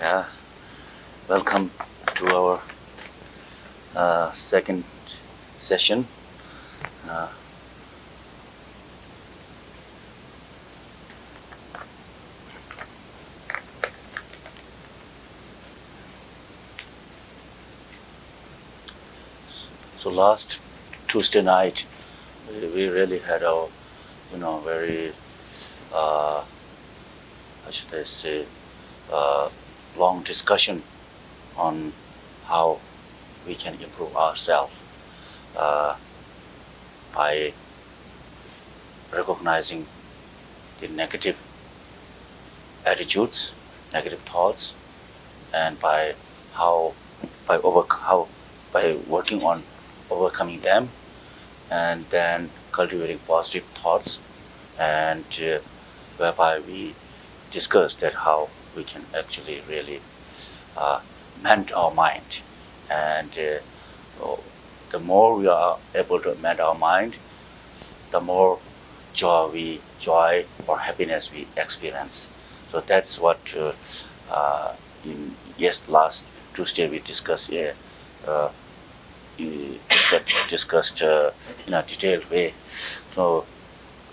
Yeah, welcome to our second session. Uh, so last Tuesday night, we really had our, very, how should I say, long discussion on how we can improve ourselves by recognizing the negative attitudes, negative thoughts, and by working on overcoming them, and then cultivating positive thoughts, and whereby we discuss that how we can actually really mend our mind, and the more we are able to mend our mind, the more joy or happiness we experience. So that's what last Tuesday we discussed. Discussed in a detailed way. So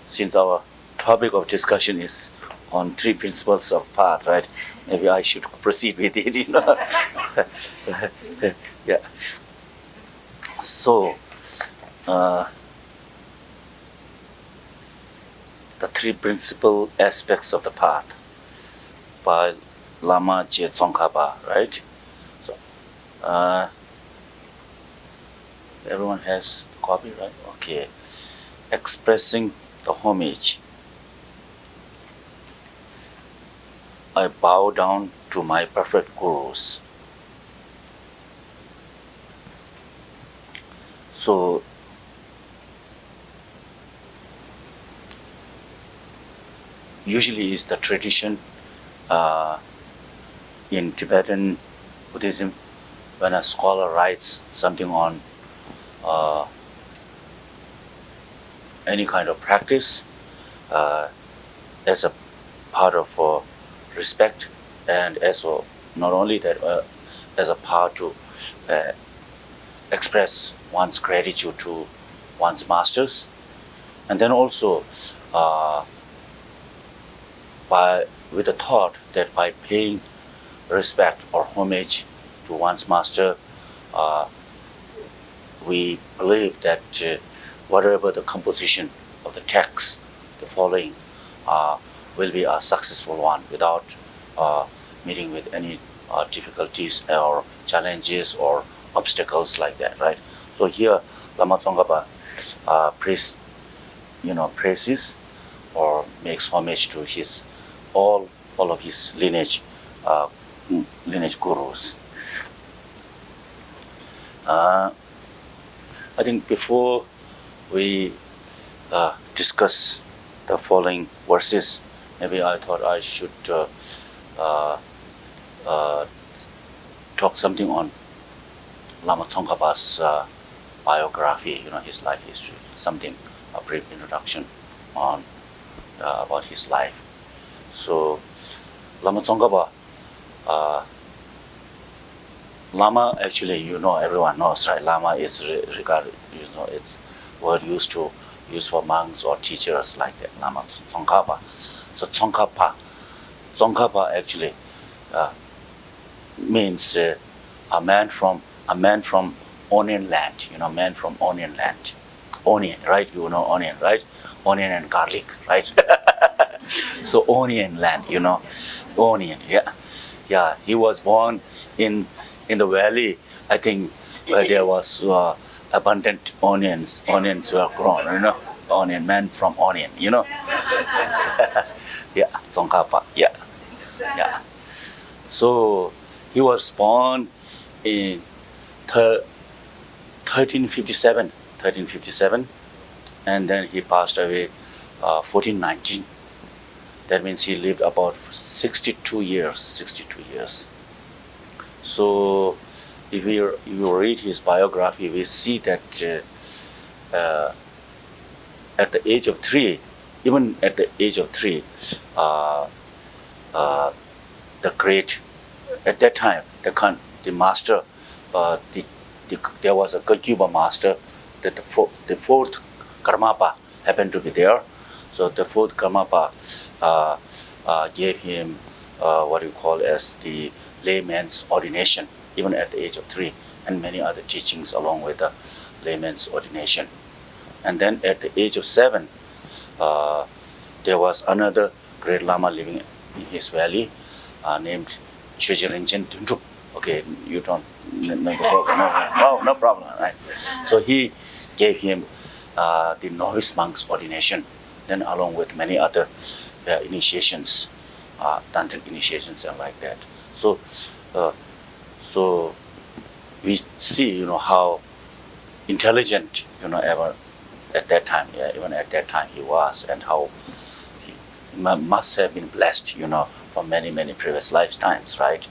since our topic of discussion is on 3 principles of path, right? Maybe I should proceed with it. Yeah. So the 3 principal aspects of the path by Lama Je Tsongkhapa, right? So everyone has the copy, right? Okay. Expressing the homage. I bow down to my perfect gurus. So usually is the tradition in Tibetan Buddhism when a scholar writes something on any kind of practice as a part of respect, and also not only that as a part to express one's gratitude to one's masters, and then also with the thought that by paying respect or homage to one's master, we believe that whatever the composition of the text, the following, will be a successful one without meeting with any difficulties or challenges or obstacles like that, right? So here, Lama Tsongkhapa praises or makes homage to his all of his lineage gurus. I think before we discuss the following verses, maybe I thought I should talk something on Lama Tsongkhapa's biography, his life history, a brief introduction on about his life. So Lama Tsongkhapa, Lama actually, everyone knows, right? Lama is regarded, it's word used for monks or teachers like that. Lama Tsongkhapa. So Tsongkhapa actually means a man from onion land. Man from onion land. Onion, right? Onion, right? Onion and garlic, right? So onion land, onion. Yeah. He was born in the valley, I think, where there was abundant onions. Onions were grown, Onion, man from onion, Yeah, Tsongkhapa, yeah. So he was born in 1357, and then he passed away 1419. That means he lived about 62 years. So if you read his biography, we see that at the age of 3, the great at that time, the master, there was a Kakyuba master, that the fourth Karmapa happened to be there. So the fourth Karmapa gave him what you call as the layman's ordination, even at the age of 3, and many other teachings along with the layman's ordination. And then at the age of 7, there was another great Lama living in his valley named Chejirinchen Dundrup. Okay, you don't no problem, right? So he gave him the novice monk's ordination, then along with many other initiations, tantric initiations and like that. So, so we see, how intelligent, ever at that time, even at that time he was, and how he must have been blessed, for many, many previous lifetimes, right?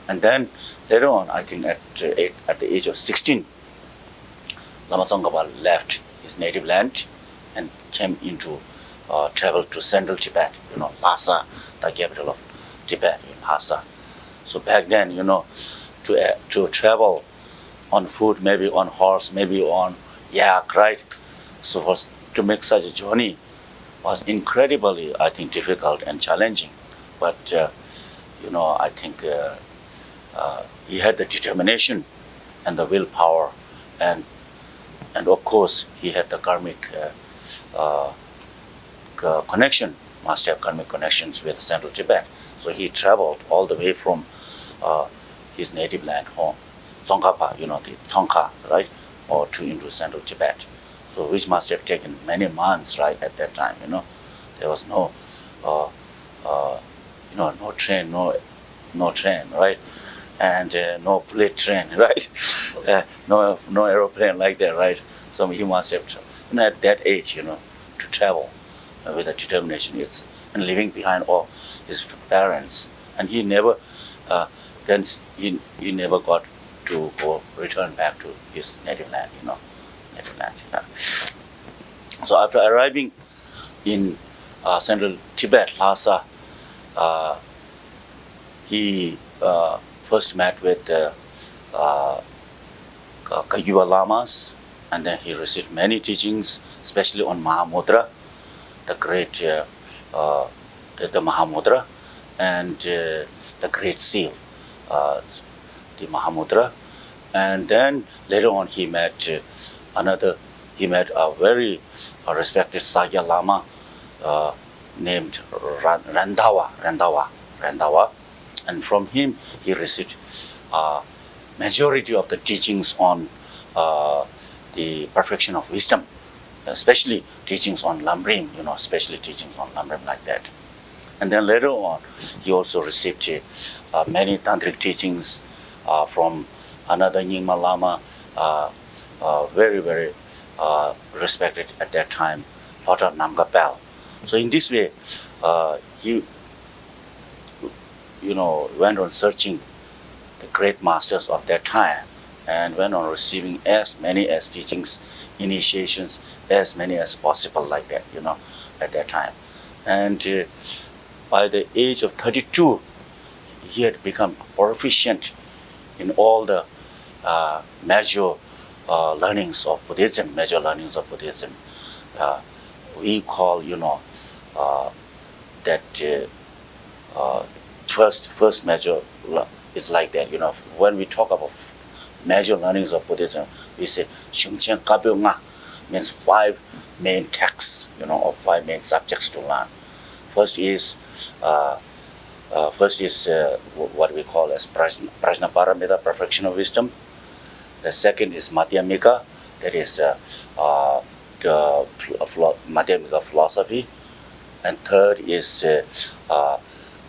And then later on, I think at the age of 16, Lama Tsongkhapa left his native land and came into travel to central Tibet, Lhasa, the capital of Tibet, in Lhasa. So back then, to travel on foot, maybe on horse, maybe on yak, right? So to make such a journey was incredibly, I think, difficult and challenging. But, I think he had the determination and the willpower, and of course he had the karmic connection, must have karmic connections with central Tibet. So he traveled all the way from his native land home, Tsongkhapa, the Tsongkha, right, or into central Tibet. So which must have taken many months, right, at that time. There was no train, no train, right, and no bullet train, right, no aeroplane like that, right. So he must have, at that age, to travel with a determination, and leaving behind all his parents, and he never, then he never got to return back to his native land, native land. Yeah. So after arriving in central Tibet, Lhasa, he first met with Kagyuba Lamas, and then he received many teachings, especially on Mahamudra, the great the Mahamudra, and the great seal, the Mahamudra. And then later on he met a very respected Sakya Lama named Randawa, and from him he received majority of the teachings on the perfection of wisdom, especially teachings on Lamrim, especially teachings on Lamrim like that. And then later on, he also received many tantric teachings from another Nyingma Lama, very, very respected at that time, Lhota Namgapal. So in this way, he went on searching the great masters of that time, and went on receiving as many as teachings, initiations, as many as possible like that, at that time. And by the age of 32, he had become proficient in all the major learnings of Buddhism, we call, that first major is like that. When we talk about major learnings of Buddhism, we say Shungchen Kabyo Nga, means 5 main texts, or 5 main subjects to learn. First is what we call as Prajnaparamita, perfection of wisdom. The second is Madhyamika, that is Madhyamika philosophy. And third is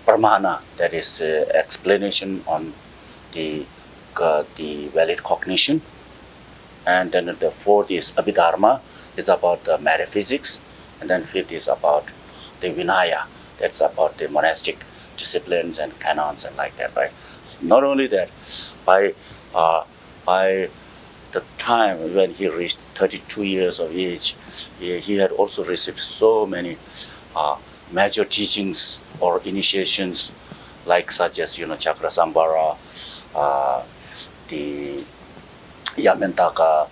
Pramana, that is explanation on the valid cognition. And then the fourth is Abhidharma, it's about the metaphysics. And then fifth is about the Vinaya, that's about the monastic disciplines and canons and like that, right? So not only that, by the time when he reached 32 years of age, he had also received so many major teachings or initiations like such as Chakra Sambara, the Yamantaka,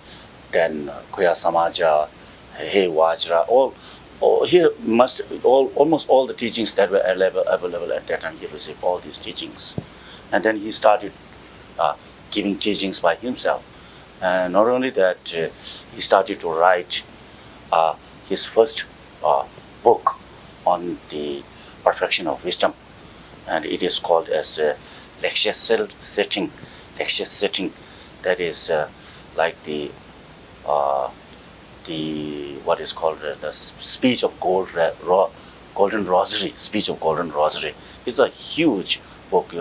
then Kuya Samaja, Hey Vajra, almost all the teachings that were available at that time. He received all these teachings, and then he started giving teachings by himself. And not only that, he started to write his first book on the perfection of wisdom, and it is called as Geshe setting. Geshe setting, that is like the what is called the speech of golden rosary. Speech of golden rosary. It's a huge book,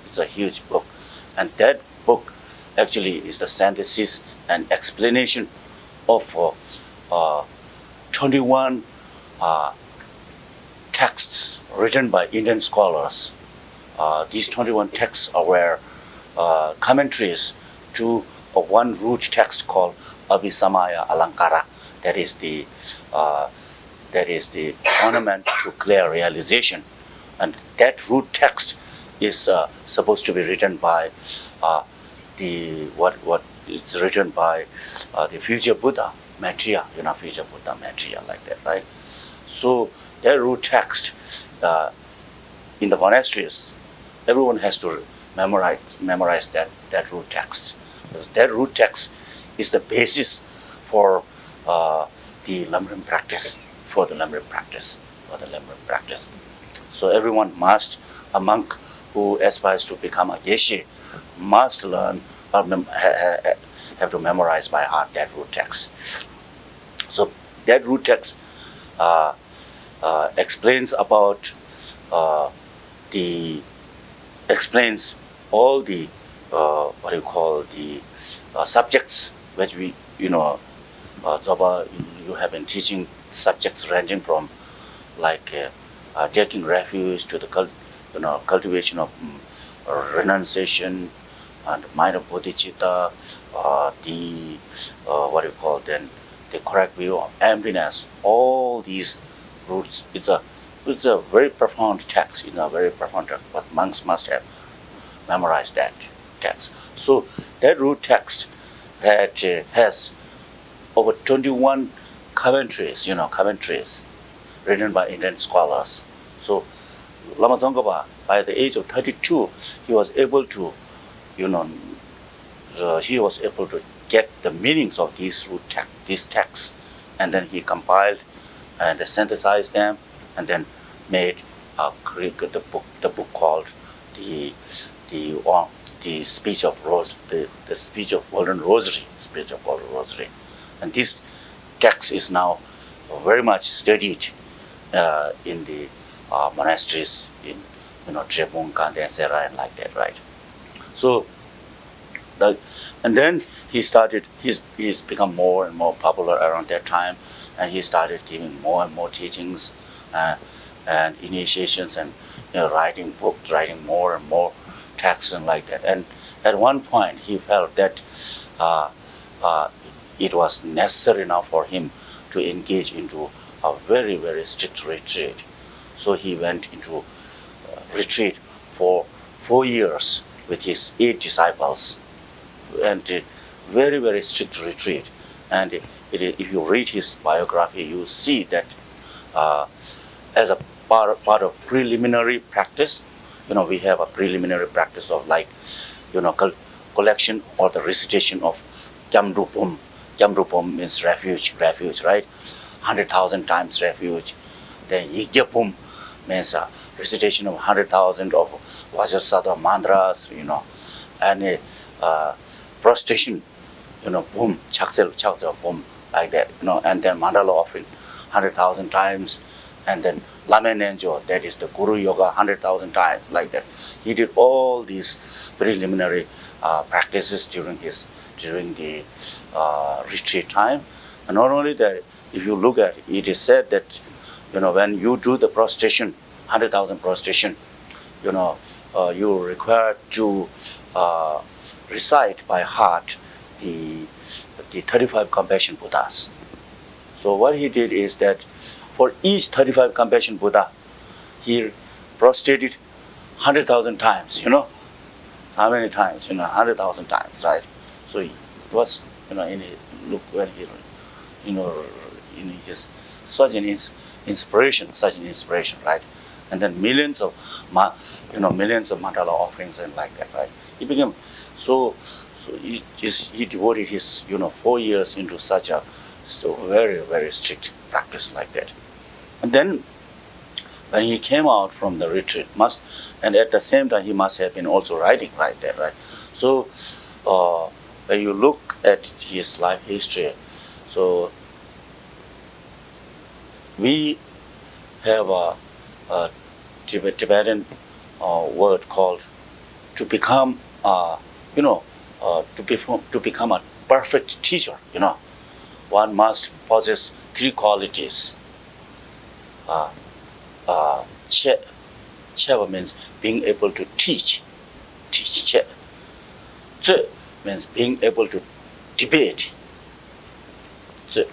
It's a huge book, and that book actually is the synthesis and explanation of 21 texts written by Indian scholars. These 21 texts were commentaries to one root text called Abhisamaya Alankara. That is the ornament to clear realization, and that root text is supposed to be written by it's written by the future Buddha Maitreya, future Buddha Maitreya, like that, right? So that root text in the monasteries, everyone has to memorize that root text, because that root text is the basis for the Lamrim practice. So everyone must, a monk who aspires to become a Geshe, must learn or have to memorize by heart that root text. So that root text explains about explains all the subjects which we Zoba, you have been teaching subjects ranging from like taking refuge to the cultivation of renunciation and mind of bodhicitta, the correct view of emptiness. All these roots. It's a very profound text. Very profound text. But monks must have memorized that text. So that root text has over 21 commentaries. Commentaries written by Indian scholars. So Lama Tsongkhapa, by the age of 32, he was able to, get the meanings of these texts, and then he compiled and synthesized them, and then made the book called the speech of the speech of golden rosary, and this text is now very much studied in the monasteries in Drepung, Kanden, Sera, and like that, right? So, and then he's become more and more popular around that time, and he started giving more and more teachings and initiations, and writing books, writing more and more texts and like that. And at one point, he felt that it was necessary now for him to engage into a very, very strict retreat. So he went into retreat for 4 years with his 8 disciples, and very, very strict retreat. And if you read his biography, you see that as a part of preliminary practice, we have a preliminary practice of collection or the recitation of Gyamrupum. Gyamrupum means refuge, right? 100,000 times refuge. Then Yigyapum means recitation of 100,000 of Vajrasattva mantras, and prostration, boom, chaksel, boom, like that, and then mandala offering 100,000 times, and then Lamen Enjo, that is the Guru Yoga 100,000 times, like that. He did all these preliminary practices during the retreat time. And not only that, if you look at it, it is said that when you do the prostration, 100,000 prostration, you require to recite by heart the 35 compassion Buddhas. So what he did is that for each 35 compassion Buddha, he prostrated 100,000 times, how many times, 100,000 times, right? So it was, in his, look when he, in his such an inspiration, right? And then millions of mandala offerings and like that, right? He became so he devoted his 4 years into such a very very strict practice like that. And then when he came out from the retreat, and at the same time he must have been also writing right there, right? So when you look at his life history, so we have a Tibetan word called to become, to become a perfect teacher. One must possess three qualities. Che means being able to teach. Che. Tzu means being able to debate. Tzu.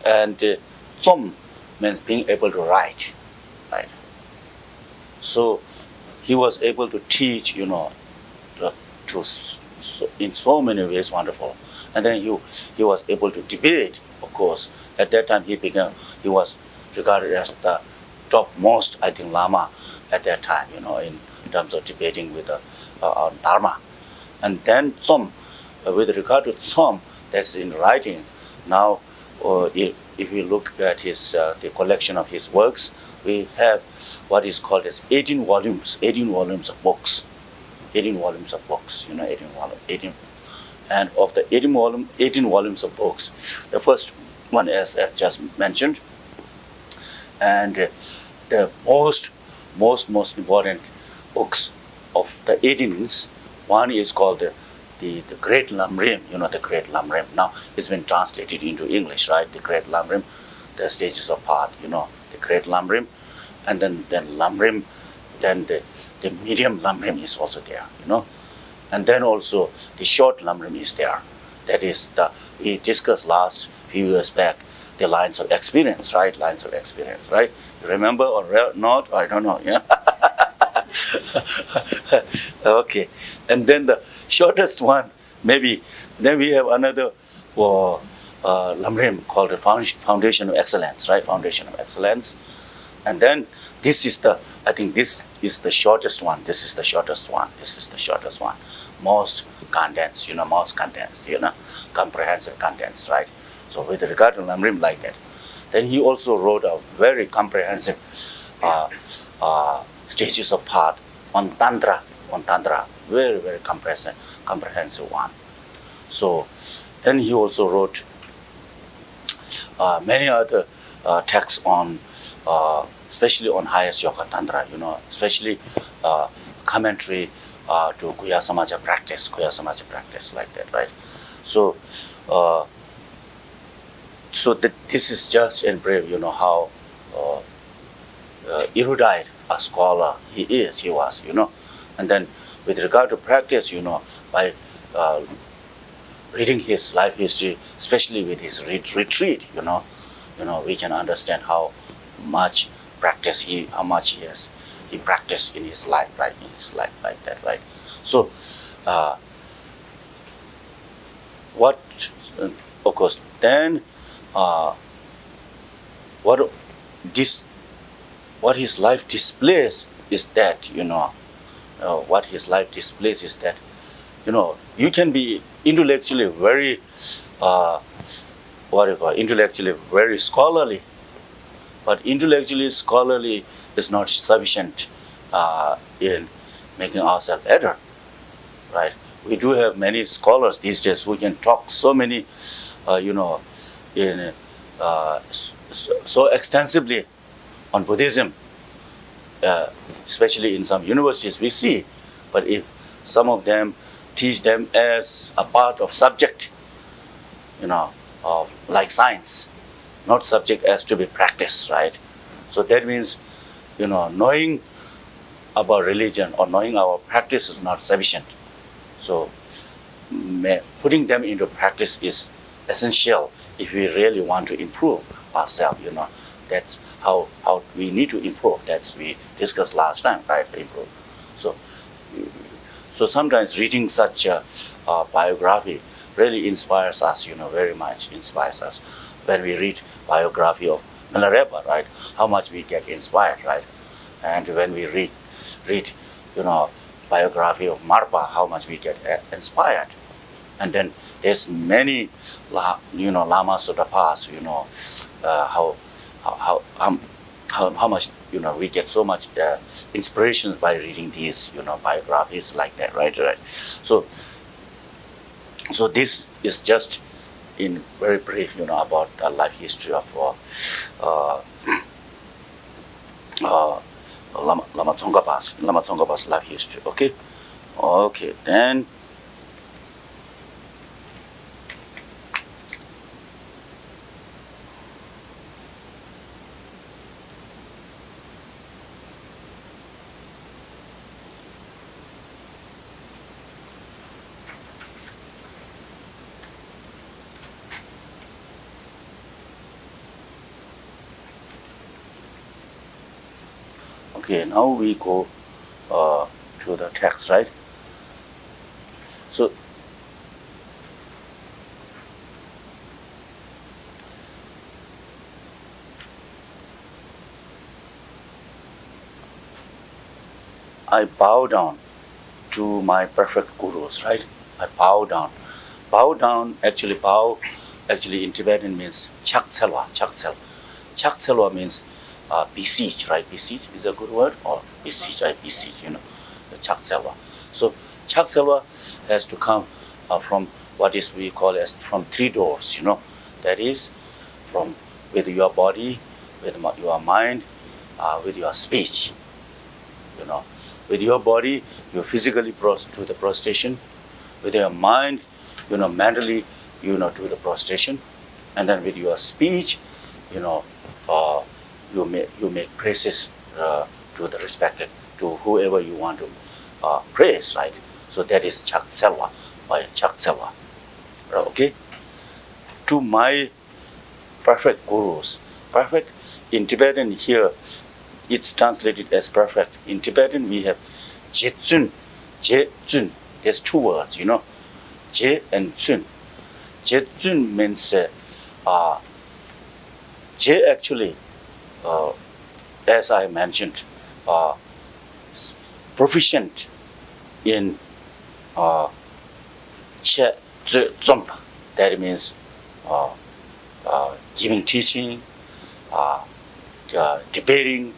And Zum means being able to write. Right. So he was able to teach, in so many ways wonderful. And then he was able to debate, of course. At that time he was regarded as the topmost, I think, Lama at that time, in terms of debating with on Dharma. And then Zum, with regard to Zum, that's in writing. Now, if you look at the collection of his works, we have what is called as 18 volumes of books. 18 volumes of books, 18. And of the 18 volumes of books, the first one, as I just mentioned, and the most important books of the 18s, one is called the Great Lamrim, the Great Lamrim. Now it's been translated into English, right? The Great Lamrim, the stages of path, the Great Lamrim, and then Lamrim, then the medium Lamrim is also there, and then also the short Lamrim is there. That is we discussed last few years back the lines of experience, right? Lines of experience, right? You remember or not? I don't know. Yeah. Okay, and then the shortest one, maybe. Then we have another Lamrim called the Foundation of Excellence, right? Foundation of Excellence. And then this is I think this is the shortest one. This is the shortest one. Most condensed, comprehensive contents, right? So with regard to Lamrim like that. Then he also wrote a very comprehensive stages of path on Tantra, very, very comprehensive one. So then he also wrote many other texts on, especially on highest yoga tantra, especially commentary to Guhya Samaja practice like that, right? So, this is just in brief, how erudite a scholar he was, and then with regard to practice, by reading his life history, especially with his retreat, we can understand how much practice he practiced in his life, right? In his life like that, right? So, of course, then what his life displays is that, you can be intellectually very, intellectually very scholarly, but intellectually scholarly is not sufficient in making ourselves better, right? We do have many scholars these days who can talk so many, so extensively on Buddhism, especially in some universities we see. But if some of them teach them as a part of subject, like science, not subject as to be practiced, right? So that means, knowing about religion or knowing our practice is not sufficient. So putting them into practice is essential if we really want to improve ourselves, That's how we need to improve. That's we discussed last time, right? Improve. So sometimes reading such a biography really inspires us, very much inspires us. When we read biography of Milarepa, right, how much we get inspired, right? And when we read, biography of Marpa, how much we get inspired. And then there's many, lamas of the past, how much, we get so much inspirations by reading these, biographies like that, right? So this is just in very brief, about the life history of Lama Tsongkhapa's life history. Okay, then. Okay, now we go to the text, right? So I bow down to my perfect gurus, right? I bow down. Actually in Tibetan means chakselwa. Chakselwa means beseech, right? Beseech is a good word, or beseech, I beseech, the chakselwa. So chakselwa has to come from what is we call as from three doors, that is from with your body, with your mind, with your speech, With your body, you physically do the prostration. With your mind, mentally, do the prostration. And then with your speech, you make praises to the respected, to whoever you want to praise, right? So that is chakselwa, by chakselwa. Okay? To my perfect gurus. Perfect in Tibetan here, it's translated as perfect. In Tibetan we have jetsun. There's two words, Je and Tsun. Jetsun means Je actually, as I mentioned, proficient in Che Zompa. That means giving teaching, debating,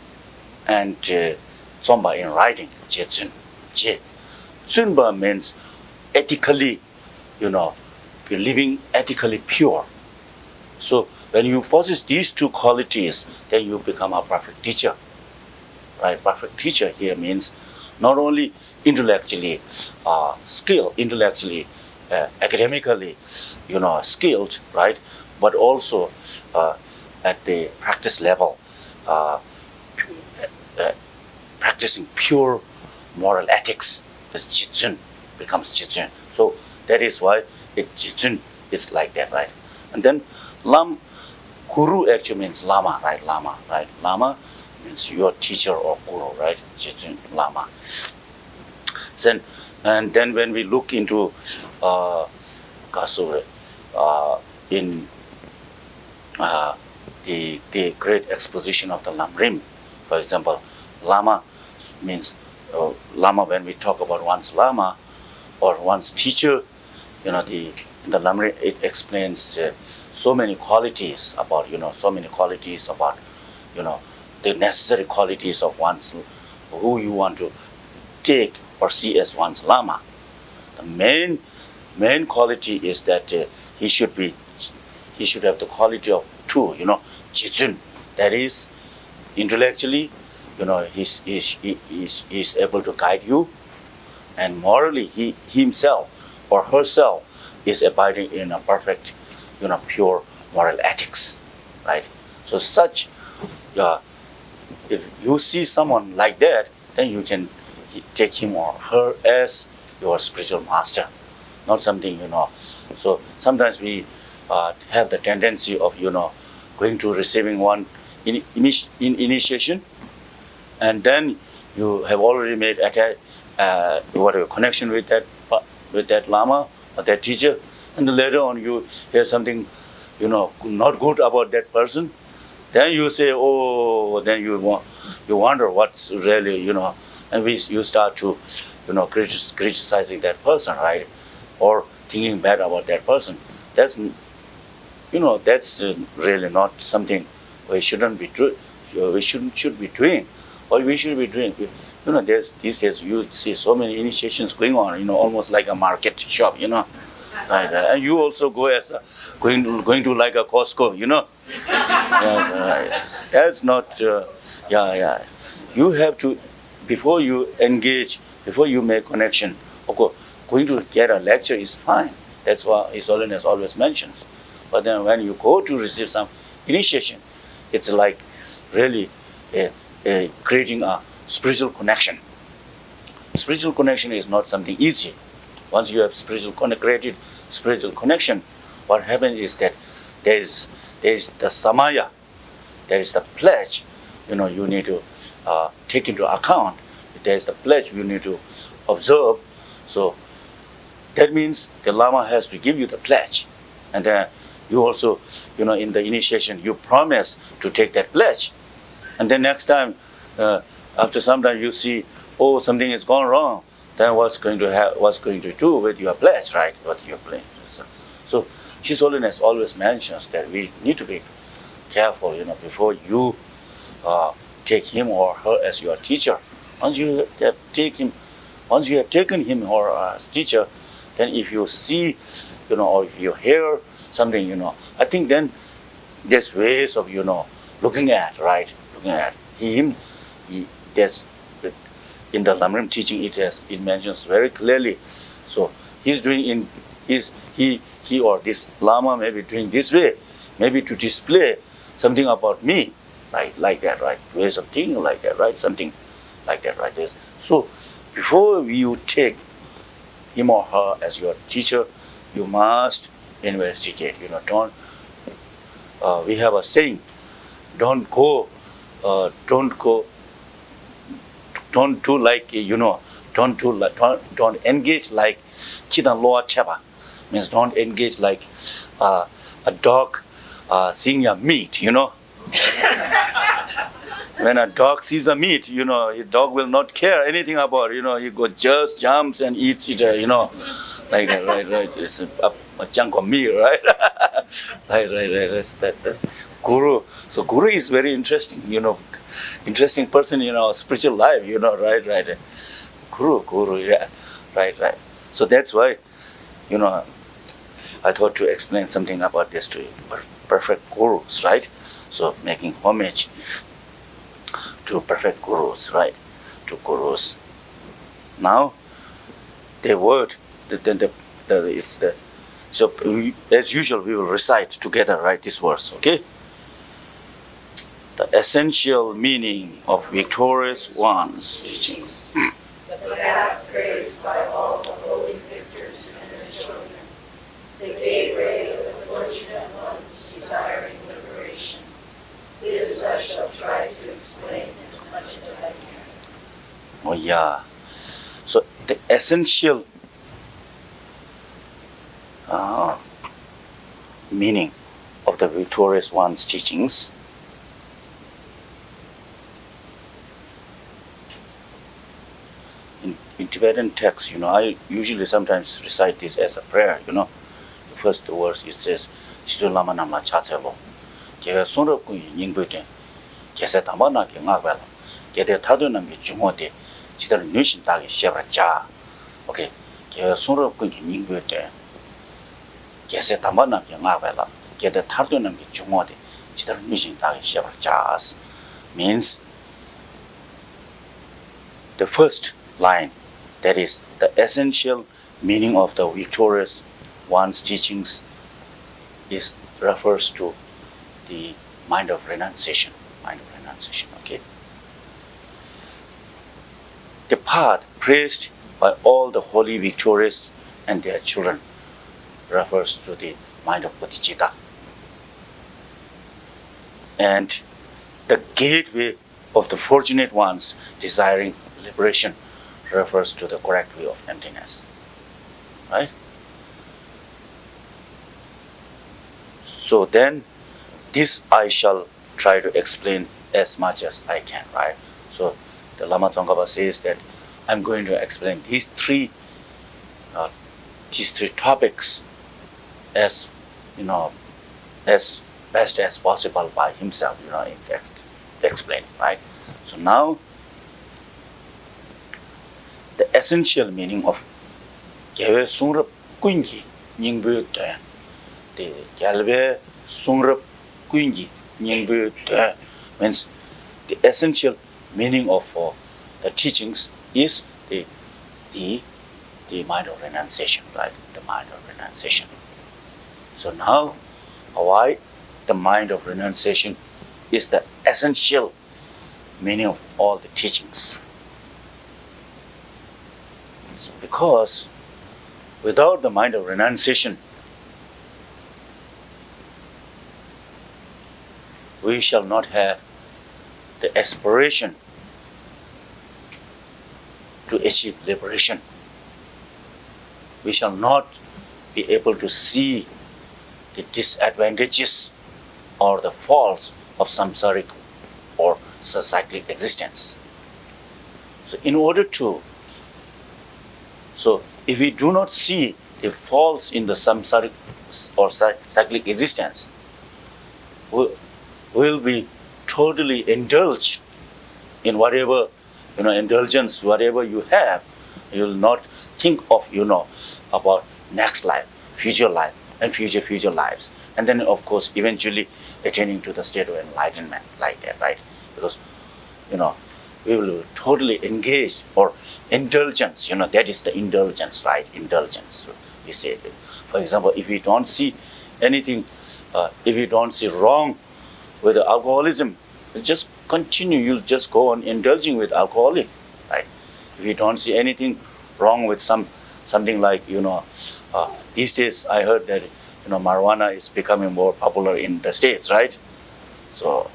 and Zomba in writing. Je. Zunba means ethically, living ethically pure. So when you possess these two qualities, then you become a perfect teacher. Right? Perfect teacher here means not only intellectually skilled, academically, skilled, right? But also at the practice level, practicing pure moral ethics. As Jitsun becomes Jitsun. So that is why Jitsun is like that, right? And then Guru actually means Lama, right? Lama, right? Lama means your teacher or Guru, right? Jitsun, Lama. And then when we look into Kasure, in the great exposition of the Lamrim, for example, Lama means Lama. When we talk about one's Lama or one's teacher, in the Lamrim it explains so many qualities about the necessary qualities of one's who you want to take or see as one's Lama. The main quality is that he should have the quality of two, Jitsun. That is, intellectually, he's able to guide you, and morally he himself or herself is abiding in a perfect, pure moral ethics, right? So such, if you see someone like that, then you can take him or her as your spiritual master, not something, So sometimes we have the tendency of, going to receiving one in initiation, and then you have already made whatever connection with that lama or that teacher, and then later on you hear something, not good about that person, then you say, oh, then you wonder what's really, and you start to, criticizing that person, right, or thinking bad about that person. That's really not something we shouldn't be doing. We should be doing. What we should be doing. There's these days you see so many initiations going on. Almost like a market shop. Right, and you also go as going to like a Costco. That's not. You have to, before you engage, before you make connection. Of course, going to get a lecture is fine. That's what His Holiness always mentions. But then when you go to receive some initiation, it's like really creating a spiritual connection. Spiritual connection is not something easy. Once you have created spiritual connection, what happens is that there is the samaya, there is the pledge, you need to take into account. There is the pledge you need to observe. So that means the Lama has to give you the pledge. And then you also, in the initiation, you promise to take that pledge. And then next time, after some time you see, oh, something has gone wrong, then what's going to do with your pledge, right? What your pledge. So His Holiness always mentions that we need to be careful, before you take him or her as your teacher. Once you have taken him or her as teacher, then if you see, or if you hear something, I think then there's ways of, looking at, right? Looking at him. There's in the Lamrim teaching, it mentions very clearly. So he's doing he or this Lama may be doing this way, maybe to display something about me, right? Like that, right? Ways of thinking like that, right? Something like that, right? So before you take him or her as your teacher, you must investigate. Don't. We have a saying: don't do like don't engage like chidan loa cheba. Means don't engage like a dog seeing a meat. When a dog sees a meat, the dog will not care anything about it. He just jumps and eats it. Like that, right. It's a chunk of meat, right? right. That's guru. So guru is very interesting. Interesting person in our spiritual life. Right. Guru. Yeah, right. So that's why, I thought to explain something about this to you. Perfect gurus, right? So making homage to perfect gurus, right? To gurus. Now, the word, so as usual we will recite together, right? This verse, okay? The essential meaning of victorious one's teachings. The path praised by all the holy victors and their children, the gateway of the fortunate ones desiring liberation. This I shall try to explain as much as I can. Oh yeah. So the essential meaning of the victorious one's teachings in Tibetan text, I usually sometimes recite this as a prayer, The first verse it says, Shidu Lama Namla Chatselo, Kaya Sunra Kunyi Yingbute, Kese Tambana Ki Ngakbala, Kede Tadu Namgi Jumote, Chidar Nushin Dagi Shebra Cha. Okay, Kaya Sunra Kunyi Yingbute, Kese Tambana Ki Ngakbala, Kede Tadu Namgi Jumote, Chidar Nushin Dagi Shebra Cha means the first line, that is the essential meaning of the victorious one's teachings, refers to the mind of renunciation. Okay. The path praised by all the holy victorious and their children refers to the mind of bodhicitta. And the gateway of the fortunate ones desiring liberation refers to the correct view of emptiness, right? So then, this I shall try to explain as much as I can, right? So the Lama Tsongkhapa says that I'm going to explain these three topics as as best as possible by himself, in explain, right? So now, the essential meaning of Gyalve Sungrap Kuingi Nyingbu De. The Gyalve Sungrap Kuingi Nyingbu De means the essential meaning of the teachings is the mind of renunciation, right? The mind of renunciation. So now, why the mind of renunciation is the essential meaning of all the teachings? It's because without the mind of renunciation, we shall not have the aspiration to achieve liberation. We shall not be able to see the disadvantages or the faults of samsaric or cyclic existence. So if we do not see the faults in the samsaric or cyclic existence, we will be totally indulged in whatever indulgence, whatever you have. You will not think of about next life, future life, and future lives, and then of course eventually attaining to the state of enlightenment like that, right? Because we will be totally engaged, or indulgence. That is the indulgence, right? Indulgence. We say, for example, if we don't see anything, if we don't see wrong with the alcoholism, you'll just continue. You'll just go on indulging with alcoholic, right? If you don't see anything wrong with something like these days I heard that marijuana is becoming more popular in the States, right? So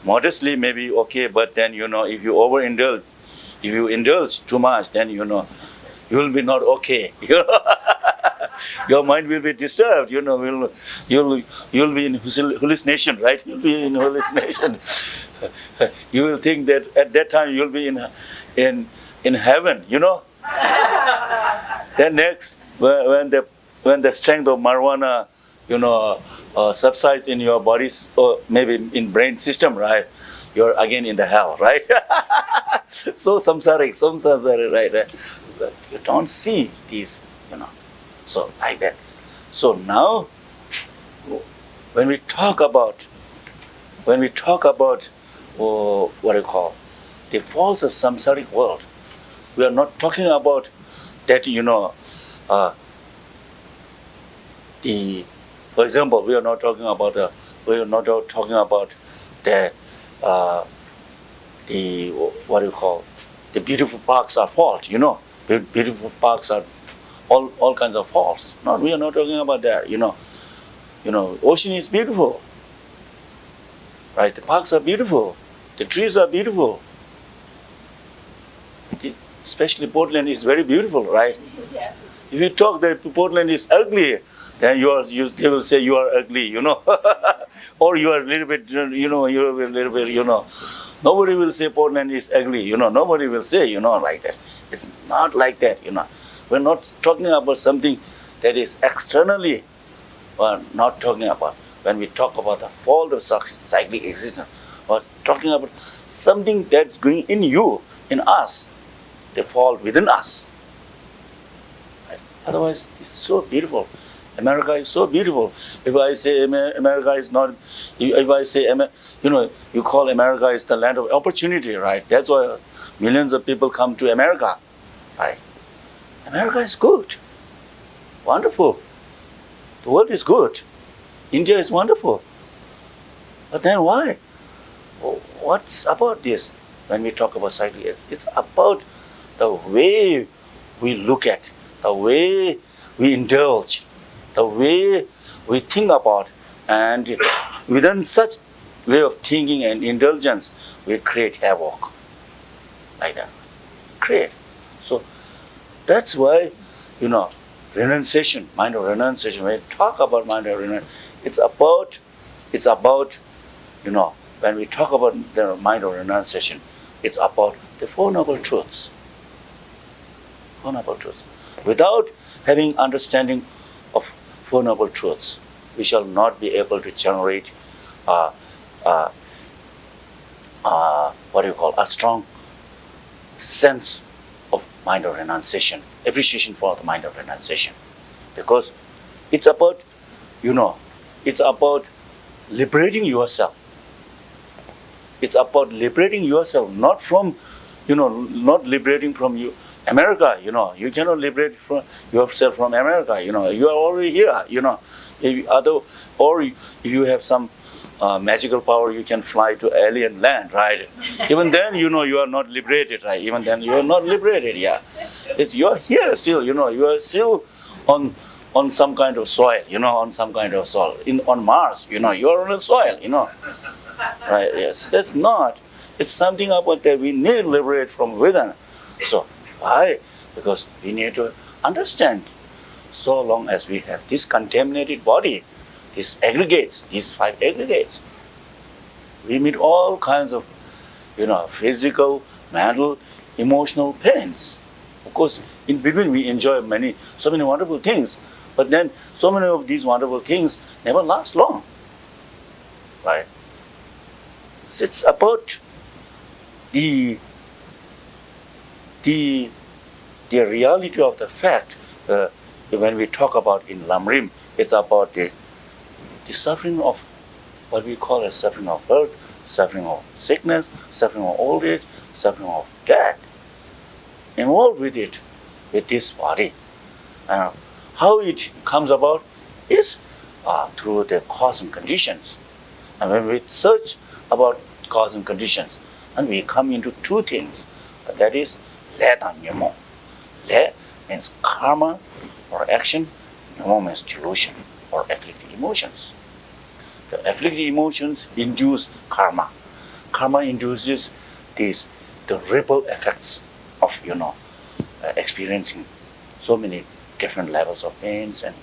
modestly maybe okay, but then if you overindulge, if you indulge too much, then you will be not okay. Your mind will be disturbed. You'll be in hallucination, right? You'll be in hallucination. You will think that at that time you'll be in heaven. Then next, when the strength of marijuana, subsides in your bodies, or maybe in brain system, right? You're again in the hell, right? So samsaric, right? You don't see these, So like that. So now, when we talk about what do you call the faults of samsaric world, we are not talking about that. For example, we are not talking about the what do you call, the beautiful parks are fault. Beautiful parks are all kinds of faults. No, we are not talking about that. Ocean is beautiful, right? The parks are beautiful, the trees are beautiful. Especially Portland is very beautiful, right? Yeah. If you talk that Portland is ugly, then they will say you are ugly, or you are a little bit, Nobody will say Portland is ugly, Nobody will say, like that. It's not like that, We're not talking about something that is externally. We're not talking about. When we talk about the fault of cyclic existence, we're talking about something that's going in you, in us, the fault within us. Right? Otherwise, it's so beautiful. America is so beautiful. If I say America is not, if I say, you call America is the land of opportunity, right? That's why millions of people come to America, right? America is good, wonderful. The world is good. India is wonderful. But then why? What's about this? When we talk about cycling, it's about the way we look at, the way we indulge, the way we think about, and within such way of thinking and indulgence, we create havoc. Like that. create. So that's why, renunciation, mind of renunciation, when we talk about mind of renunciation, it's about, when we talk about the mind of renunciation, it's about the Four Noble Truths. Four Noble Truths. Without having understanding of Four Noble Truths, we shall not be able to generate a strong sense of mind of renunciation, appreciation for the mind of renunciation. Because it's about, it's about liberating yourself. It's about liberating yourself, not from, not liberating from you. America, you cannot liberate from yourself from America, you are already here, if you have some magical power, you can fly to alien land, right? Even then, you are not liberated, right? Even then, you are not liberated, yeah. You are here still, you are still on some kind of soil, on some kind of soil. On Mars, you are on the soil, right? Yes, that's not. It's something about that we need to liberate from within. So, why? Because we need to understand. So long as we have this contaminated body, these aggregates, these 5 aggregates, we meet all kinds of, physical, mental, emotional pains. Of course, in between we enjoy so many wonderful things, but then so many of these wonderful things never last long, right? So it's about the reality of the fact. When we talk about in Lamrim, it's about the suffering of what we call as suffering of birth, suffering of sickness, suffering of old age, suffering of death, involved with it, with this body. How it comes about is through the cause and conditions. And when we search about cause and conditions, and we come into 2 things, that is le and nyamo. Le means karma or action, nyamo means delusion or afflicted emotions. The afflicted emotions induce karma. Karma induces the ripple effects of experiencing so many different levels of pains and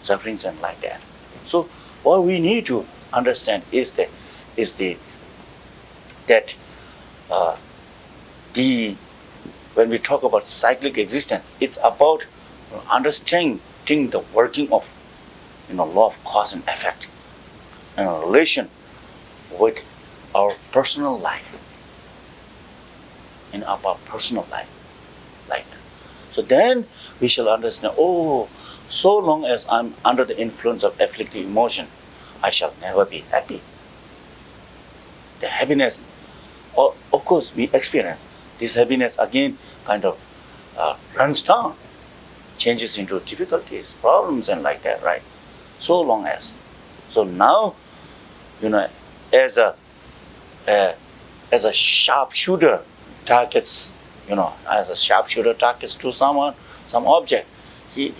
sufferings and like that. So what we need to understand is that when we talk about cyclic existence, it's about understanding the working of law of cause and effect and a relation with our personal life, in our personal life, like that. So then we shall understand, so long as I'm under the influence of afflictive emotion, I shall never be happy. The happiness, of course, we experience. This happiness again kind of runs down, changes into difficulties, problems, and like that, right? So long as. So now, as a sharpshooter targets, to someone, some object, he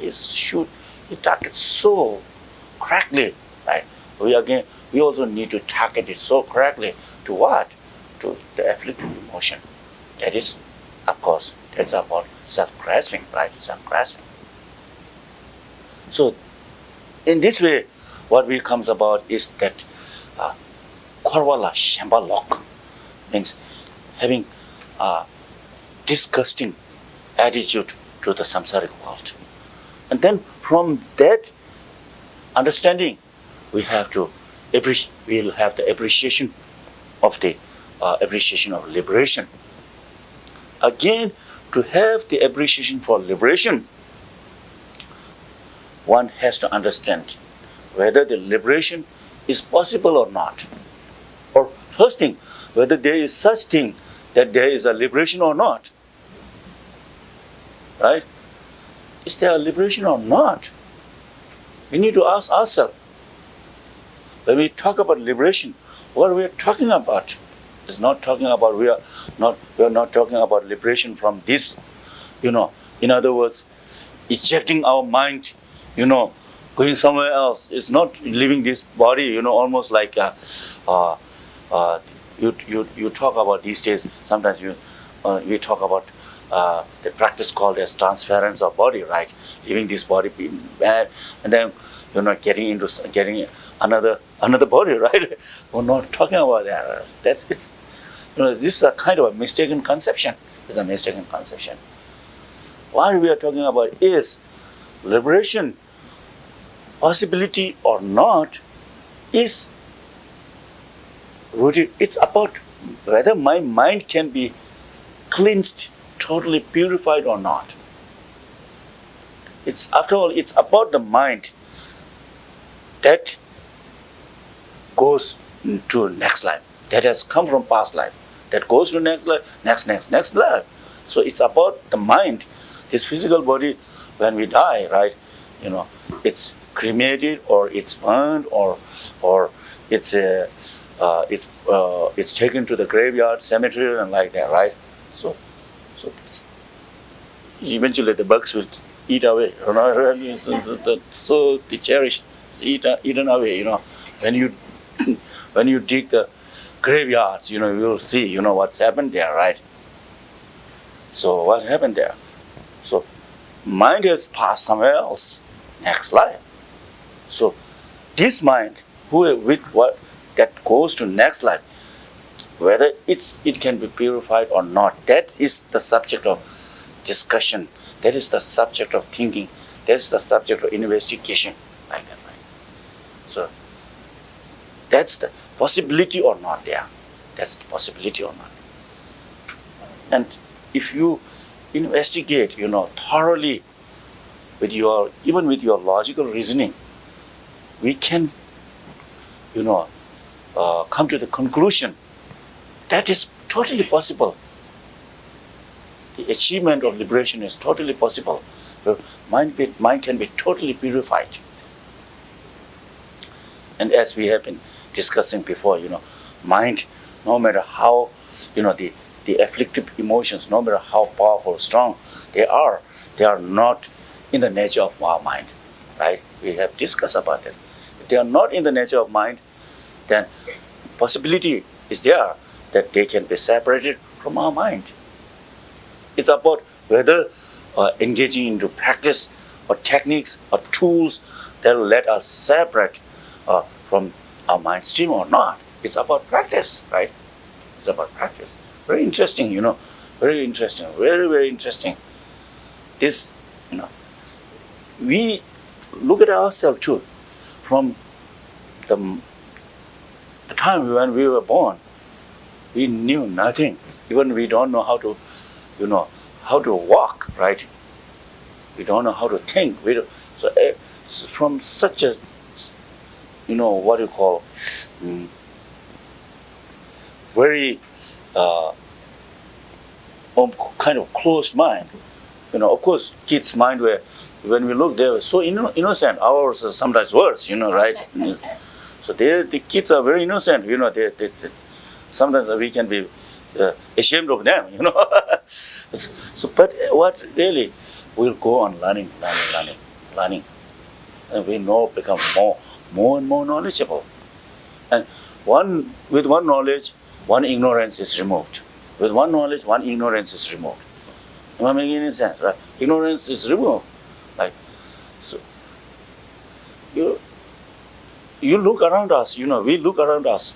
targets so correctly, right? We also need to target it so correctly to what? To the afflictive emotion. That is, of course, that's about self-grasping, right? Self-grasping. So, in this way, what comes about is that Korwala Shembalok means having a disgusting attitude to the samsaric world. And then from that understanding, we'll have the appreciation of liberation. Again, to have the appreciation for liberation, one has to understand whether the liberation is possible or not. Or first thing, whether there is such thing that there is a liberation or not. Right? Is there a liberation or not? We need to ask ourselves. When we talk about liberation, what are we talking about? It's not talking about we are not talking about liberation from this, in other words, ejecting our mind, going somewhere else. It's not leaving this body, almost like you talk about these days. Sometimes we talk about the practice called as transference of body, right? Leaving this body being bad, and then getting another body, right? We're not talking about that. Right? This is a kind of a mistaken conception. It's a mistaken conception. What we are talking about is liberation, possibility or not, is rooted. It's about whether my mind can be cleansed, totally purified or not. After all, it's about the mind that goes to next life, that has come from past life, that goes to next life, next life. So it's about the mind. This physical body, when we die, right? It's cremated or it's burned or it's taken to the graveyard, cemetery, and like that, right? So eventually the bugs will eat away. So the cherished, it's eaten away. When you dig the graveyards, you'll see, what's happened there, right? So what happened there? So mind has passed somewhere else, next life. So this mind, that goes to next life, whether it can be purified or not, that is the subject of discussion. That is the subject of thinking. That is the subject of investigation, like that, right? So that's the possibility or not there. That's the possibility or not. And if you investigate, thoroughly even with your logical reasoning, we can, come to the conclusion that is totally possible. The achievement of liberation is totally possible. The mind can be totally purified. And as we have been discussing before, mind, no matter how, the afflictive emotions, no matter how powerful, strong they are not in the nature of our mind, right? We have discussed about it. If they are not in the nature of mind, then possibility is there that they can be separated from our mind. It's about whether engaging into practice or techniques or tools that will let us separate from our mind stream or not. It's about practice, right? It's about practice. Very interesting, very interesting, very, very interesting. This, we look at ourselves too. From the time when we were born, we knew nothing. Even we don't know how to walk, right? We don't know how to think. So from such a, what you call, very kind of closed mind. Of course, kids' mind were, when we look, they were so innocent. Ours are sometimes worse, right? So the kids are very innocent. They sometimes we can be ashamed of them. So, but what really, we'll go on learning, and we become more and more knowledgeable. And with one knowledge, one ignorance is removed. With one knowledge, one ignorance is removed. Am I making any sense? Right? Ignorance is removed. Like, so you look around us. We look around us.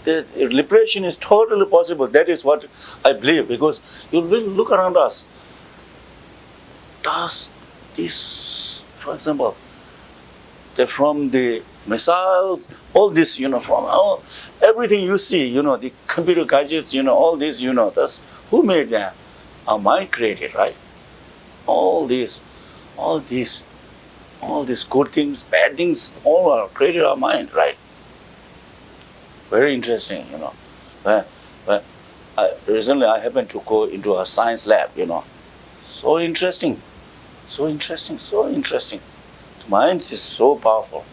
The liberation is totally possible. That is what I believe, because you will look around us. Does this, for example, from the missiles, all this, from everything you see, the computer gadgets, all this, that's who made them? Our mind created, right? All these good things, bad things, all are created our mind, right? Very interesting, When recently I happened to go into a science lab, so interesting. The mind is so powerful.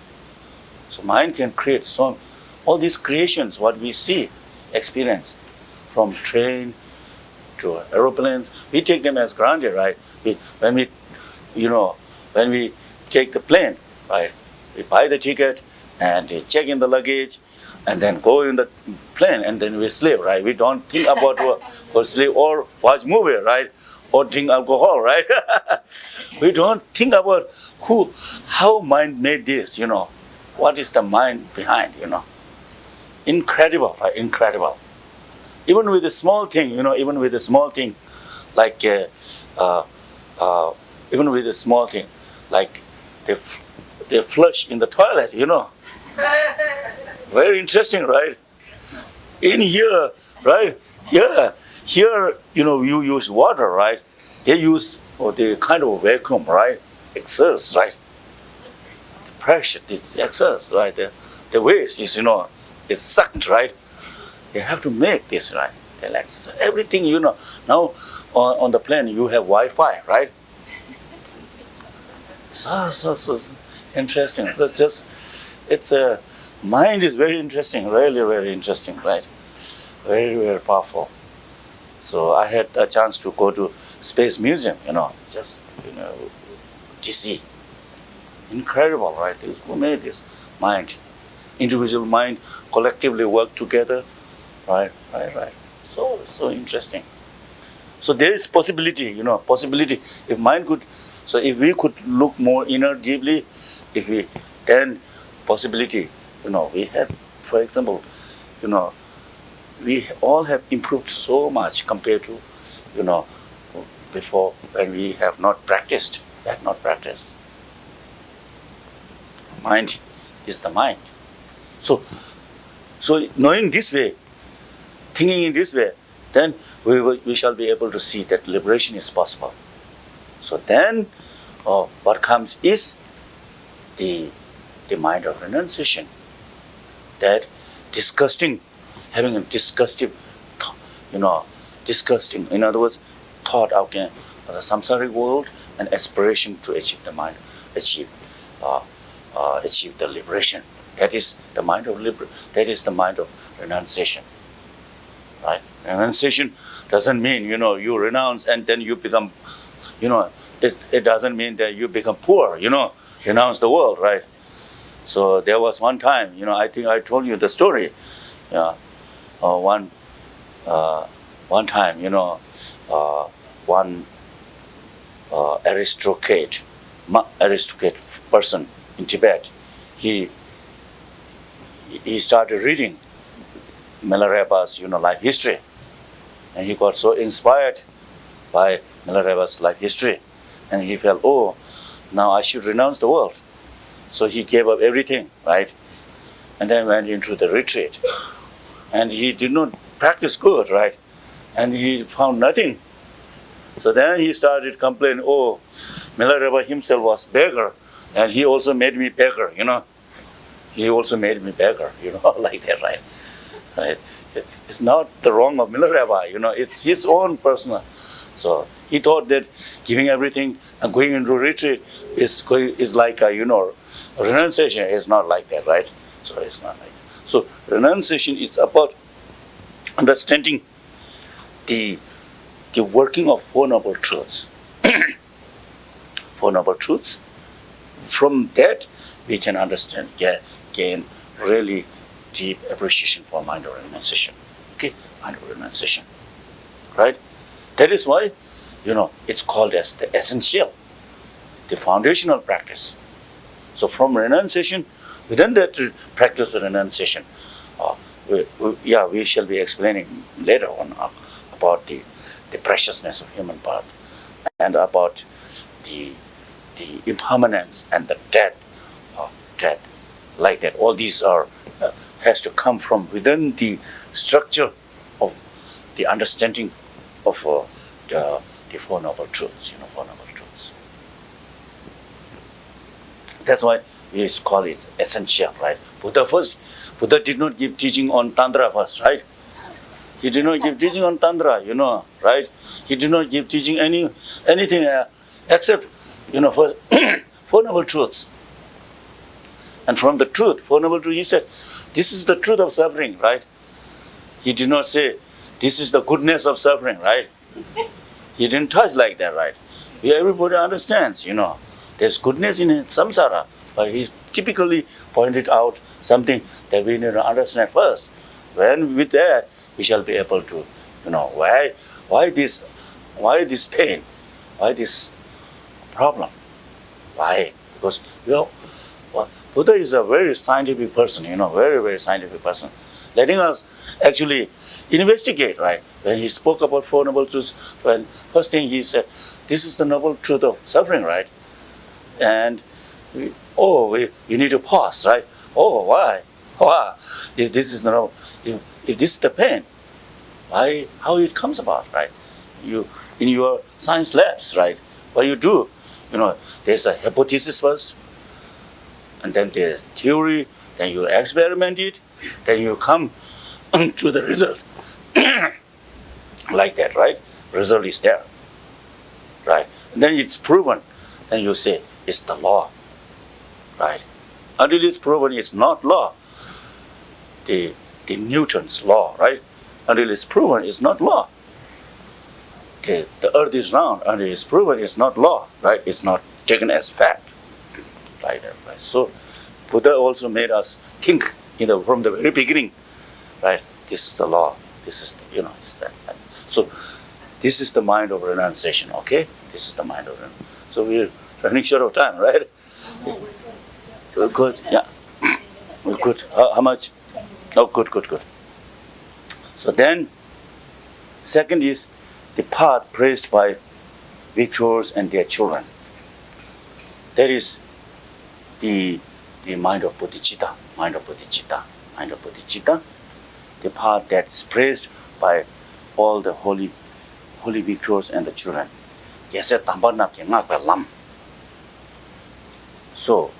So mind can create all these creations, what we see, experience, from train to aeroplanes. We take them as granted, right? When we take the plane, right? We buy the ticket and check in the luggage, and then go in the plane and then we sleep, right? We don't think about or sleep or watch movie, right? Or drink alcohol, right? We don't think about how mind made this, What is the mind behind, Incredible, right? Incredible. Even with a small thing, like even with a small thing, like they flush in the toilet, Very interesting, right? In here, right? Here, you use water, right? They use the kind of vacuum, right? Exhaust, right? The pressure, this exhaust, right? The waste is, is sucked, right? They have to make this, right? They like so everything, Now on the plane you have Wi-Fi, right? So interesting. Mind is very interesting, really very interesting, right? Very, very powerful. So I had a chance to go to Space Museum, Geshe. Incredible, right? Who made this mind? Individual mind collectively work together, right. So interesting. So there is possibility, if mind could, so if we could look more inner deeply, then possibility, we have, for example, we all have improved so much compared to, before when we have not practiced. Mind is the mind. So knowing this way, thinking in this way, then we shall be able to see that liberation is possible. So then, what comes is the mind of renunciation. That having a disgusting, in other words, thought of the samsaric world and aspiration to achieve achieve the liberation. That is the mind of renunciation. Right? Renunciation doesn't mean, you renounce and then you become, it doesn't mean that you become poor, renounce the world, right? So there was one time, I think I told you the story. One time, one aristocrat person in Tibet, he started reading Milarepa's, life history, and he got so inspired by Milarepa's life history, and he felt, now I should renounce the world. So he gave up everything, right, and then went into the retreat, and he did not practice good, right, and he found nothing. So then he started complaining, Milarepa himself was beggar, and he also made me beggar, He also made me beggar, like that, right? Right? It's not the wrong of Milarepa, it's his own personal. So he thought that giving everything and going into retreat is like renunciation. Is not like that, right? So it's not like that. So renunciation is about understanding the working of Four Noble Truths. Four Noble Truths. From that we can understand, gain really deep appreciation for mind of renunciation. Okay, mind of renunciation. Right? That is why, it's called as the essential, the foundational practice. So from renunciation, within that practice of renunciation, we shall be explaining later on about the preciousness of human birth and about the impermanence and the death, like that. All these has to come from within the structure of the understanding of the Four Noble Truths. Four Noble Truths. That's why we call it essential, right? Buddha did not give teaching on Tantra first, right? He did not give teaching on Tantra, right? He did not give teaching anything except, for Four Noble Truths. And from the truth, Four Noble Truths, he said, this is the truth of suffering, right? He did not say, this is the goodness of suffering, right? He didn't touch like that, right? Everybody understands, there's goodness in samsara, but he typically pointed out something that we need to understand first. When with that, we shall be able to, why this pain, why this problem, why? Because Buddha is a very scientific person, very, very scientific person, letting us actually investigate, right? When he spoke about Four Noble Truths, when first thing he said, this is the noble truth of suffering, right? And you need to pause, right? Oh, why? Why? If this is if this is the pain, why? How it comes about, right? You in your science labs, right? What you do, there's a hypothesis first, and then there's theory. Then you experiment it. Then you come to the result, like that, right? Result is there, right? And then it's proven. Then you say it's the law, right? Until it's proven it's not law, the Newton's law, right? Until it's proven it's not law. The earth is round. Until it's proven it's not law, right? It's not taken as fact, like that, right? So Buddha also made us think, from the very beginning, right? This is the law. This is it's that. Right? So this is the mind of renunciation. Okay, this is the mind of renunciation. So we're running short of time, right? We're good. Yeah, we're good. How much? Oh, good. So then, second is the path praised by victors and their children. That is the mind of bodhicitta, the path that's praised by all the holy victors and the children. Geshe tambanap ke ngak pa lam. So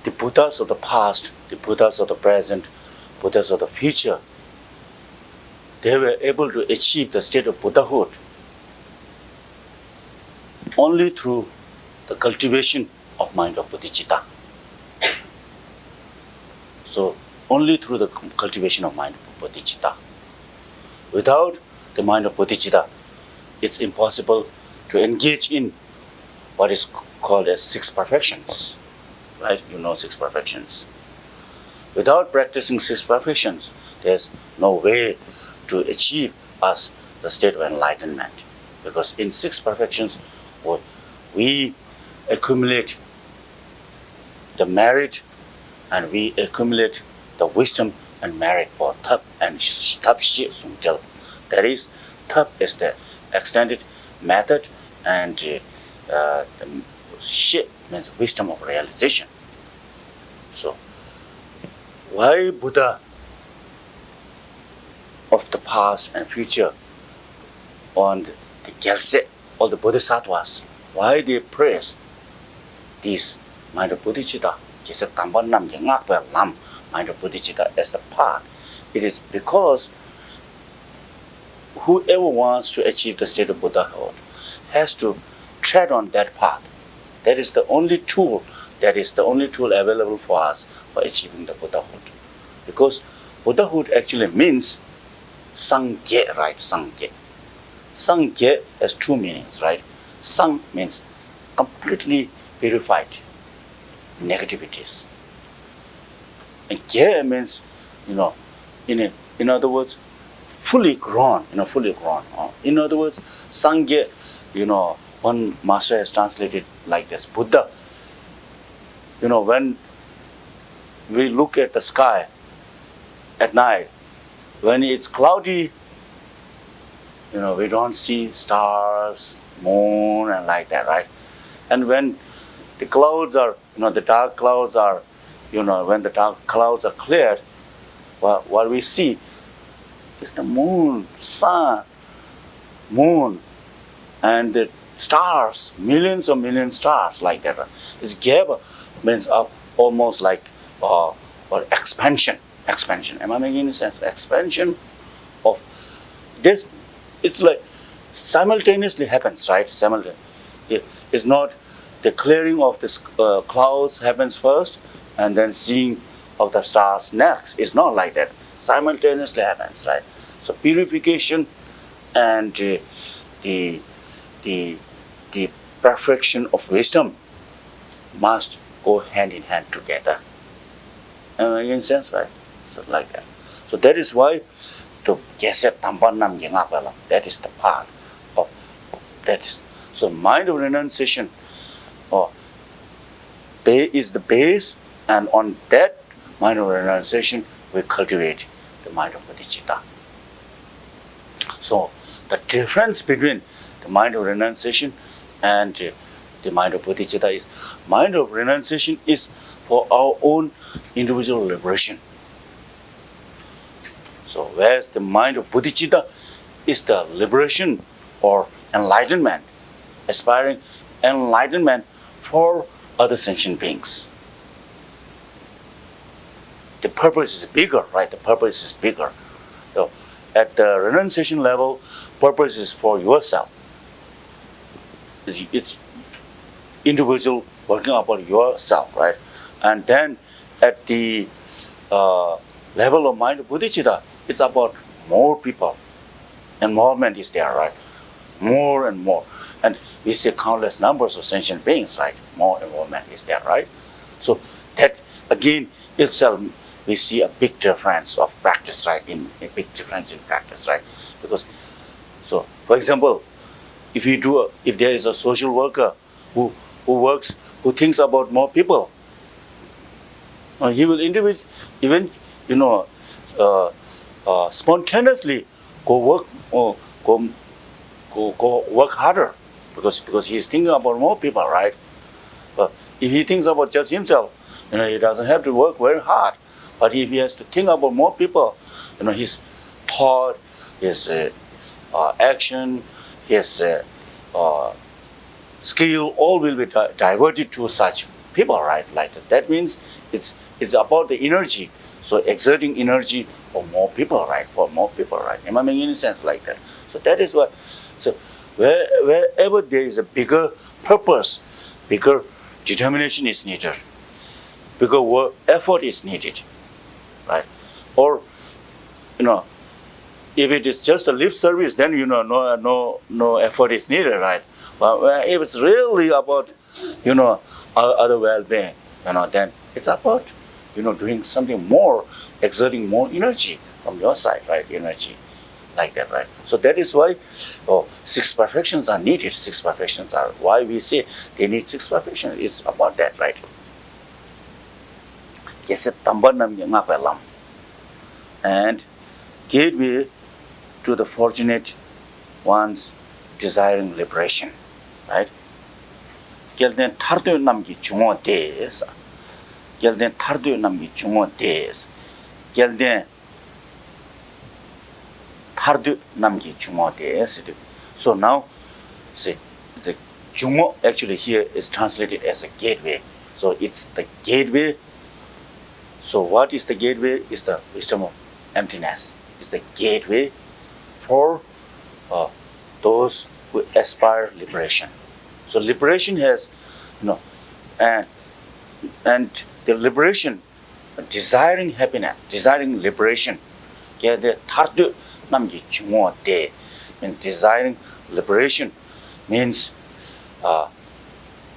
the Buddhas of the past, the Buddhas of the present, Buddhas of the future, they were able to achieve the state of Buddhahood only through the cultivation of mind of bodhicitta. So only through the cultivation of mind of bodhicitta. Without the mind of bodhicitta, it's impossible to engage in what is called as six perfections. Right? Six perfections. Without practicing six perfections, there's no way to achieve us the state of enlightenment. Because in six perfections, we accumulate the merit and we accumulate the wisdom and merit for thap and thap shi sungtel. That is, thap is the extended method, and the shi means wisdom of realization. So, why Buddha of the past and future, on the Geshe, all the bodhisattvas, why they praise this mind of bodhicitta, Geshe tamban nam ke ngak pa lam, mind of bodhicitta as the path? It is because whoever wants to achieve the state of Buddhahood has to tread on that path. That is the only tool available for us for achieving the Buddhahood. Because Buddhahood actually means Sangye, right? Sangye. Sangye has two meanings, right? Sang means completely purified negativities. And Gye means, in other words, fully grown, fully grown. In other words, Sangye, one master has translated like this: Buddha, when we look at the sky at night, when it's cloudy, we don't see stars, moon, and like that, right? And when the clouds are, the dark clouds are, when the dark clouds are cleared, what we see is the moon, sun, and the stars, millions of millions stars, like that. This Geba means almost like or expansion. Am I making any sense? Expansion of this. It's like simultaneously happens, right? It's not the clearing of the clouds happens first, and then seeing of the stars next. It's not like that. Simultaneously happens, right? So purification and the perfection of wisdom must go hand in hand together. In sense, right? So like that. So that is why the Geshe Tampanam Yengapala, that is the part of that is. So mind of renunciation is the base, and on that mind of renunciation we cultivate the mind of bodhicitta. So the difference between the mind of renunciation and the mind of bodhicitta is mind of renunciation is for our own individual liberation. So whereas the mind of bodhicitta is the liberation or enlightenment, aspiring enlightenment for other sentient beings. The purpose is bigger, right? The purpose is bigger. So at the renunciation level, purpose is for yourself. It's individual working upon yourself, right? And then at the level of mind of bodhicitta, it's about more people. Involvement is there, right? More and more. And we see countless numbers of sentient beings, right? More involvement is there, right? So that again itself, we see a big difference of practice, right? A big difference in practice, right? Because, so for example, if there is a social worker who thinks about more people, he will even spontaneously go work harder because he's thinking about more people, right? But if he thinks about just himself, he doesn't have to work very hard. But if he has to think about more people, his thought, his action, his skill, all will be diverted to such people, right? Like that means it's about the energy. So exerting energy for more people, right? For more people, right? Am I making any sense like that? So that is why. So wherever there is a bigger purpose, bigger determination is needed, bigger work effort is needed, right? Or if it is just a lip service, then no effort is needed, right? But if it's really about other well-being, then it's about doing something more, exerting more energy from your side, right? Energy like that, right? So that is why 6 perfections are needed. 6 perfections are why we say they need 6 perfections. It's about that, right? And gateway to the fortunate ones desiring liberation, right? Gelden tardo namgi jungo des. Gelden tardo namgi jungo des. Gelden tardo namgi jungo des. So now, see, the jungo actually here is translated as a gateway. So it's the gateway. So what is the gateway? Is the wisdom of emptiness. It's the gateway for those who aspire liberation. So liberation has, and the liberation, desiring happiness, desiring liberation. And desiring liberation means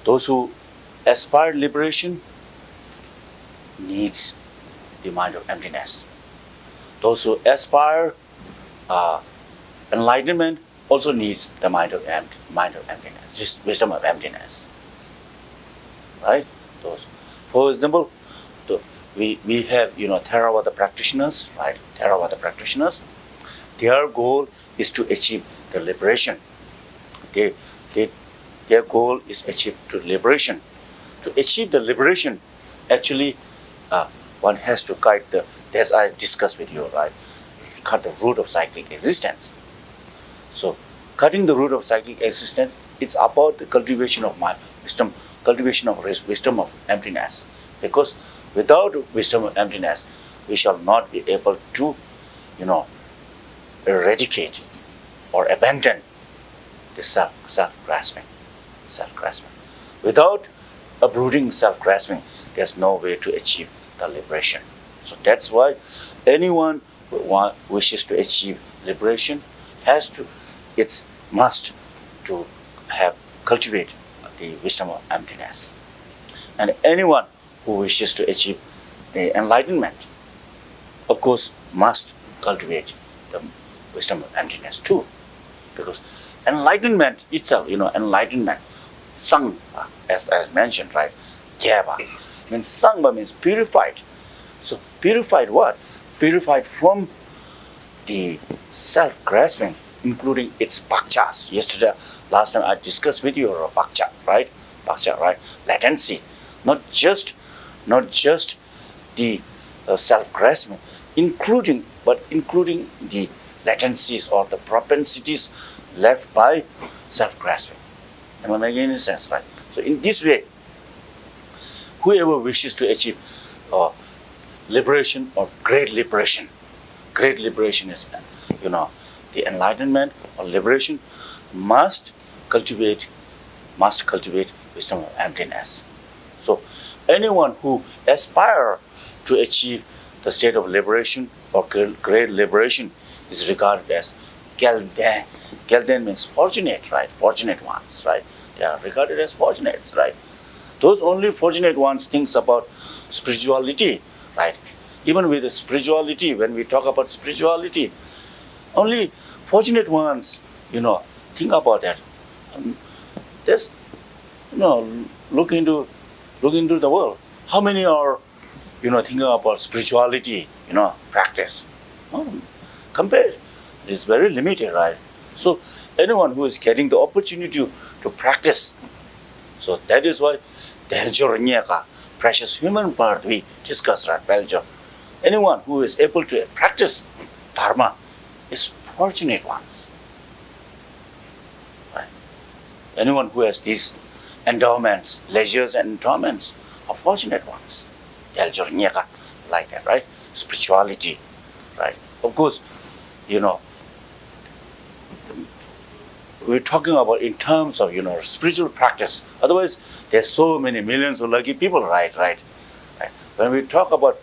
those who aspire liberation needs the mind of emptiness. Those who aspire enlightenment also needs the mind of emptiness, just wisdom of emptiness, right? Those, for example, we have Theravada practitioners, right? Theravada practitioners, their goal is to achieve the liberation. Their goal is achieved to liberation. To achieve the liberation, actually, one has to cut as I discussed with you, right? Cut the root of cyclic existence. So, cutting the root of cyclic existence, it's about the cultivation of mind, wisdom, cultivation of wisdom of emptiness. Because without wisdom of emptiness, we shall not be able to, eradicate or abandon the self-grasping. Without uprooting self-grasping, there's no way to achieve the liberation. So that's why anyone wishes to achieve liberation it's must to have cultivate the wisdom of emptiness. And anyone who wishes to achieve enlightenment, of course, must cultivate the wisdom of emptiness too. Because enlightenment itself, enlightenment, sang, as mentioned, right? Java means sangha means purified. So purified what? Purified from the self-grasping, including its bhakchas. Last time I discussed with you bhakcha, right? Bhakcha, right? Latency, not just the self-grasping, including the latencies or the propensities left by self-grasping. Am I making any sense, right? So in this way, whoever wishes to achieve liberation or great liberation is, the enlightenment or liberation must cultivate wisdom of emptiness. So anyone who aspires to achieve the state of liberation or great liberation is regarded as Gelden. Gelden means fortunate, right? Fortunate ones, right? They are regarded as fortunates, right? Those only fortunate ones thinks about spirituality, right? Even with spirituality, when we talk about spirituality, only fortunate ones, think about that. Just, look into the world. How many are, thinking about spirituality, practice? Compared, it is very limited, right? So anyone who is getting the opportunity to practice, so that is why the precious human part we discussed, right? Anyone who is able to practice dharma is fortunate ones. Right? Anyone who has these endowments, leisures and endowments are fortunate ones. Like that, right? Spirituality, right? Of course, we're talking about in terms of, spiritual practice. Otherwise, there's so many millions of lucky people, right? When we talk about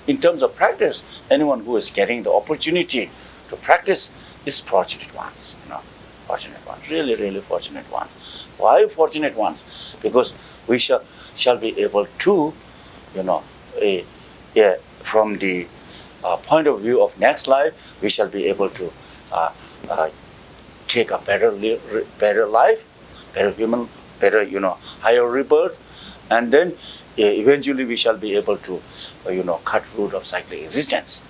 in terms of practice, anyone who is getting the opportunity to practice is fortunate ones, fortunate ones, really, really fortunate ones. Why fortunate ones? Because we shall be able to, from the point of view of next life, we shall be able to take a better life, better human, better, higher rebirth, and then eventually we shall be able to, cut root of cyclic existence.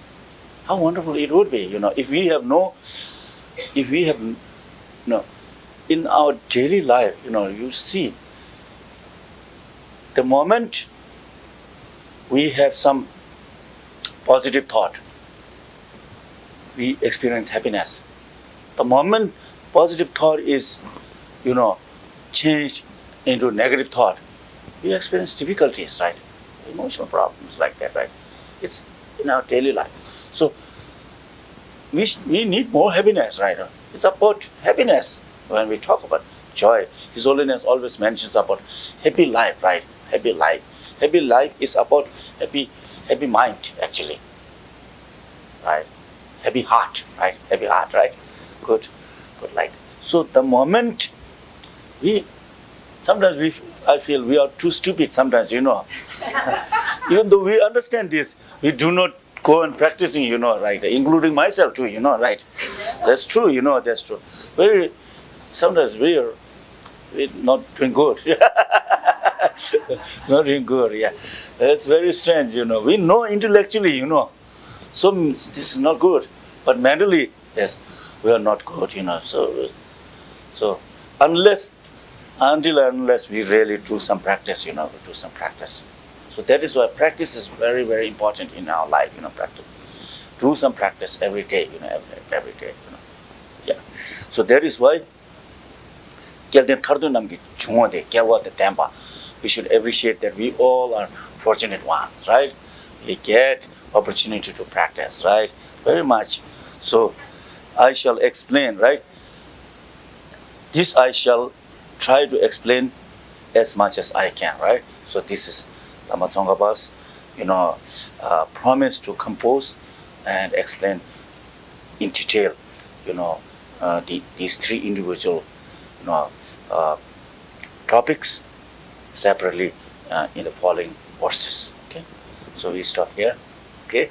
How wonderful it would be, if we have in our daily life, you see, the moment we have some positive thought, we experience happiness. The moment positive thought is, changed into negative thought, we experience difficulties, right? Emotional problems like that, right? It's in our daily life. So we need more happiness, right? It's about happiness when we talk about joy. His Holiness always mentions about happy life, right? Happy life. Happy life is about happy mind, actually, right? Happy heart, right? Happy heart, right? Good light. So the moment I feel we are too stupid sometimes, Even though we understand this, we do not go on practicing, right? Including myself too, right? That's true, that's true. Sometimes we're not doing good. Not doing good, yeah. That's very strange, We know intellectually, so this is not good. But mentally, yes, we are not good, So unless we really do some practice, we do some practice. So that is why practice is very, very important in our life, practice. Do some practice every day, every day, Yeah. So that is why we should appreciate that we all are fortunate ones, right? We get opportunity to practice, right? Very much. So I shall explain, right? This I shall try to explain as much as I can, right? So this is Lama Tsongkhapa's, promise to compose and explain in detail, these three individual, uh, topics separately in the following verses. Okay, so we stop here. Okay.